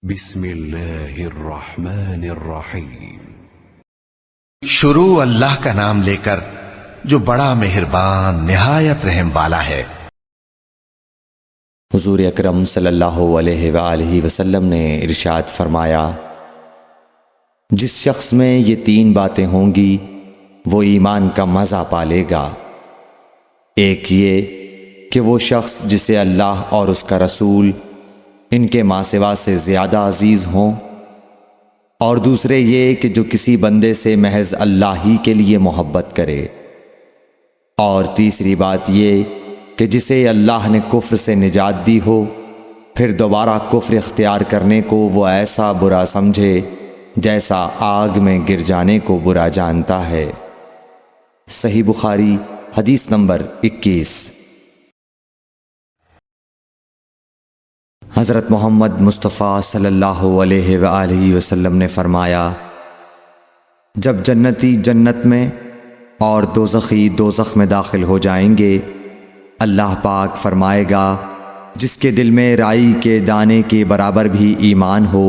بسم اللہ الرحمن الرحیم۔ شروع اللہ کا نام لے کر جو بڑا مہربان نہایت رحم والا ہے۔ حضور اکرم صلی اللہ علیہ وآلہ وسلم نے ارشاد فرمایا، جس شخص میں یہ تین باتیں ہوں گی وہ ایمان کا مزہ پالے گا۔ ایک یہ کہ وہ شخص جسے اللہ اور اس کا رسول ان کے ماں سوا سے زیادہ عزیز ہوں، اور دوسرے یہ کہ جو کسی بندے سے محض اللہ ہی کے لیے محبت کرے، اور تیسری بات یہ کہ جسے اللہ نے کفر سے نجات دی ہو پھر دوبارہ کفر اختیار کرنے کو وہ ایسا برا سمجھے جیسا آگ میں گر جانے کو برا جانتا ہے۔ صحیح بخاری حدیث نمبر 21۔ حضرت محمد مصطفیٰ صلی اللہ علیہ وآلہ وسلم نے فرمایا، جب جنتی جنت میں اور دوزخی دوزخ میں داخل ہو جائیں گے، اللہ پاک فرمائے گا، جس کے دل میں رائی کے دانے کے برابر بھی ایمان ہو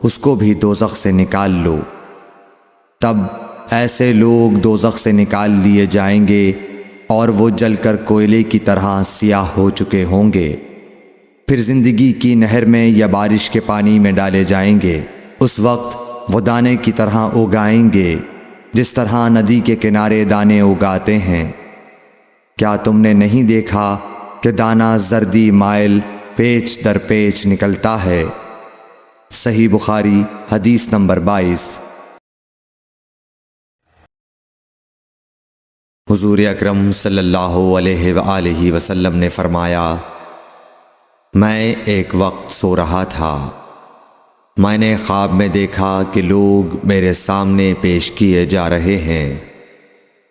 اس کو بھی دوزخ سے نکال لو۔ تب ایسے لوگ دوزخ سے نکال لیے جائیں گے اور وہ جل کر کوئلے کی طرح سیاہ ہو چکے ہوں گے، پھر زندگی کی نہر میں یا بارش کے پانی میں ڈالے جائیں گے۔ اس وقت وہ دانے کی طرح اگائیں گے جس طرح ندی کے کنارے دانے اگاتے ہیں۔ کیا تم نے نہیں دیکھا کہ دانہ زردی مائل پیچ در پیچ نکلتا ہے؟ صحیح بخاری حدیث نمبر 22۔ حضور اکرم صلی اللہ علیہ وآلہ وسلم نے فرمایا، میں ایک وقت سو رہا تھا، میں نے خواب میں دیکھا کہ لوگ میرے سامنے پیش کیے جا رہے ہیں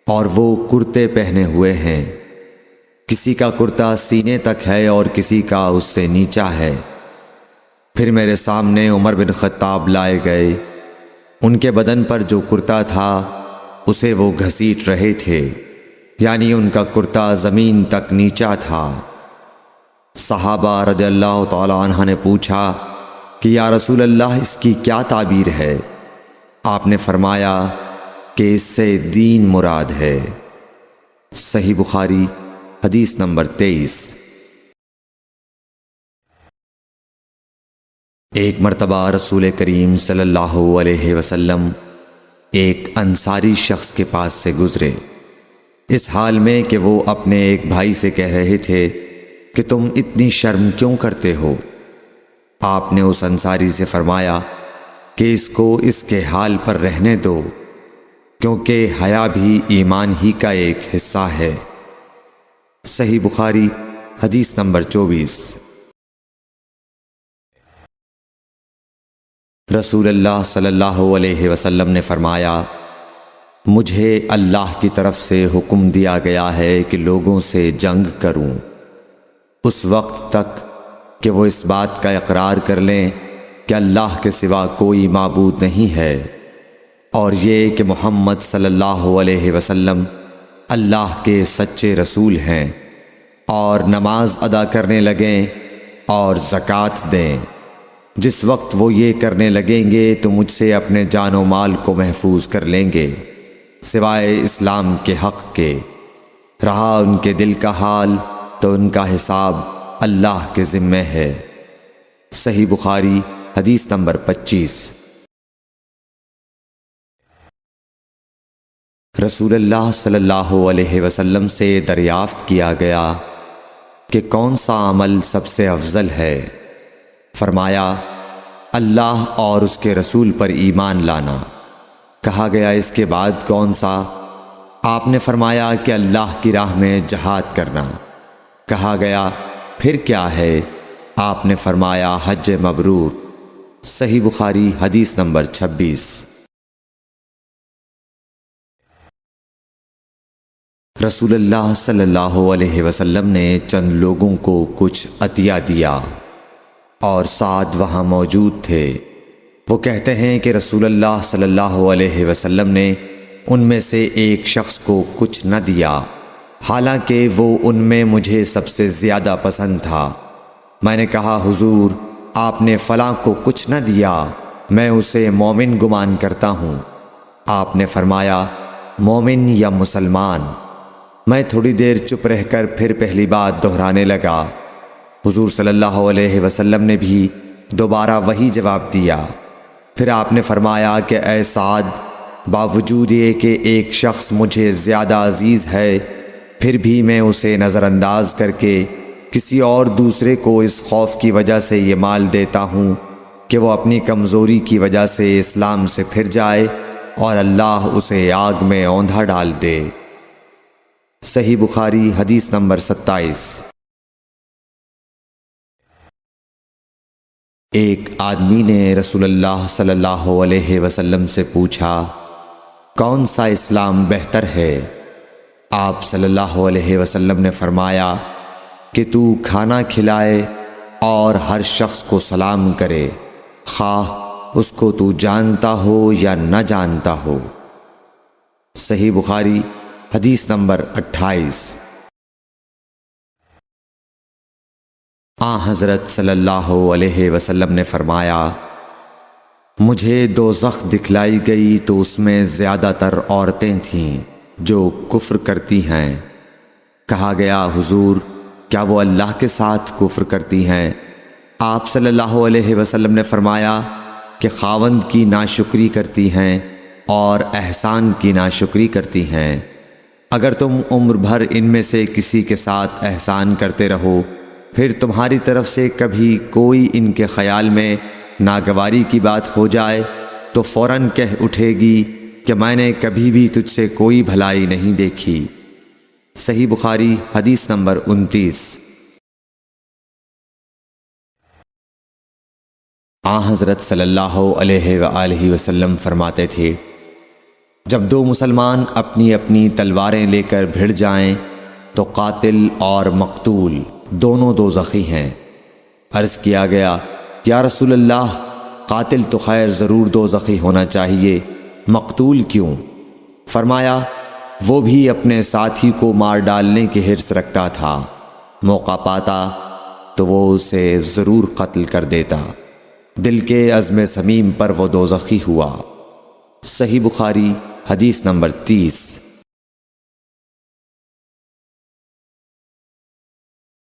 اور وہ کرتے پہنے ہوئے ہیں، کسی کا کرتا سینے تک ہے اور کسی کا اس سے نیچا ہے۔ پھر میرے سامنے عمر بن خطاب لائے گئے، ان کے بدن پر جو کرتا تھا اسے وہ گھسیٹ رہے تھے، یعنی ان کا کرتا زمین تک نیچا تھا۔ صحابہ رضی اللہ تعالی عنہ نے پوچھا کہ یا رسول اللہ اس کی کیا تعبیر ہے؟ آپ نے فرمایا کہ اس سے دین مراد ہے۔ صحیح بخاری حدیث نمبر 23۔ ایک مرتبہ رسول کریم صلی اللہ علیہ وسلم ایک انصاری شخص کے پاس سے گزرے، اس حال میں کہ وہ اپنے ایک بھائی سے کہہ رہے تھے کہ تم اتنی شرم کیوں کرتے ہو؟ آپ نے اس انصاری سے فرمایا کہ اس کو اس کے حال پر رہنے دو، کیونکہ حیا بھی ایمان ہی کا ایک حصہ ہے۔ صحیح بخاری حدیث نمبر 24۔ رسول اللہ صلی اللہ علیہ وسلم نے فرمایا، مجھے اللہ کی طرف سے حکم دیا گیا ہے کہ لوگوں سے جنگ کروں اس وقت تک کہ وہ اس بات کا اقرار کر لیں کہ اللہ کے سوا کوئی معبود نہیں ہے، اور یہ کہ محمد صلی اللہ علیہ وسلم اللہ کے سچے رسول ہیں، اور نماز ادا کرنے لگیں اور زکوٰۃ دیں۔ جس وقت وہ یہ کرنے لگیں گے تو مجھ سے اپنے جان و مال کو محفوظ کر لیں گے سوائے اسلام کے حق کے، رہا ان کے دل کا حال تو ان کا حساب اللہ کے ذمہ ہے۔ صحیح بخاری حدیث نمبر 25۔ رسول اللہ صلی اللہ علیہ وسلم سے دریافت کیا گیا کہ کون سا عمل سب سے افضل ہے؟ فرمایا، اللہ اور اس کے رسول پر ایمان لانا۔ کہا گیا اس کے بعد کون سا؟ آپ نے فرمایا کہ اللہ کی راہ میں جہاد کرنا۔ کہا گیا پھر کیا ہے؟ آپ نے فرمایا حج مبرور۔ صحیح بخاری حدیث نمبر 26۔ رسول اللہ صلی اللہ علیہ وسلم نے چند لوگوں کو کچھ عطیہ دیا اور سعد وہاں موجود تھے۔ وہ کہتے ہیں کہ رسول اللہ صلی اللہ علیہ وسلم نے ان میں سے ایک شخص کو کچھ نہ دیا، حالانکہ وہ ان میں مجھے سب سے زیادہ پسند تھا۔ میں نے کہا حضور آپ نے فلاں کو کچھ نہ دیا، میں اسے مومن گمان کرتا ہوں۔ آپ نے فرمایا مومن یا مسلمان؟ میں تھوڑی دیر چپ رہ کر پھر پہلی بات دہرانے لگا۔ حضور صلی اللہ علیہ وسلم نے بھی دوبارہ وہی جواب دیا۔ پھر آپ نے فرمایا کہ اے سعد، باوجود یہ کہ ایک شخص مجھے زیادہ عزیز ہے، پھر بھی میں اسے نظر انداز کر کے کسی اور دوسرے کو اس خوف کی وجہ سے یہ مال دیتا ہوں کہ وہ اپنی کمزوری کی وجہ سے اسلام سے پھر جائے اور اللہ اسے آگ میں اوندھا ڈال دے۔ صحیح بخاری حدیث نمبر 27۔ ایک آدمی نے رسول اللہ صلی اللہ علیہ وسلم سے پوچھا کون سا اسلام بہتر ہے؟ آپ صلی اللہ علیہ وسلم نے فرمایا کہ تو کھانا کھلائے اور ہر شخص کو سلام کرے، خواہ اس کو تو جانتا ہو یا نہ جانتا ہو۔ صحیح بخاری حدیث نمبر 28۔ حضرت صلی اللہ علیہ وسلم نے فرمایا مجھے دوزخ دکھلائی گئی تو اس میں زیادہ تر عورتیں تھیں جو کفر کرتی ہیں۔ کہا گیا حضور کیا وہ اللہ کے ساتھ کفر کرتی ہیں؟ آپ صلی اللہ علیہ وسلم نے فرمایا کہ خاوند کی ناشکری کرتی ہیں اور احسان کی ناشکری کرتی ہیں۔ اگر تم عمر بھر ان میں سے کسی کے ساتھ احسان کرتے رہو، پھر تمہاری طرف سے کبھی کوئی ان کے خیال میں ناگواری کی بات ہو جائے تو فوراً کہہ اٹھے گی کہ میں نے کبھی بھی تجھ سے کوئی بھلائی نہیں دیکھی۔ صحیح بخاری حدیث نمبر 29۔ حضرت صلی اللہ علیہ وآلہ وسلم فرماتے تھے جب دو مسلمان اپنی اپنی تلواریں لے کر بھڑ جائیں تو قاتل اور مقتول دونوں دوزخی ہیں۔ عرض کیا گیا یا رسول اللہ قاتل تو خیر ضرور دوزخی ہونا چاہیے، مقتول کیوں؟ فرمایا وہ بھی اپنے ساتھی کو مار ڈالنے کی حرص رکھتا تھا، موقع پاتا تو وہ اسے ضرور قتل کر دیتا، دل کے عزم صمیم پر وہ دوزخی ہوا۔ صحیح بخاری حدیث نمبر 30۔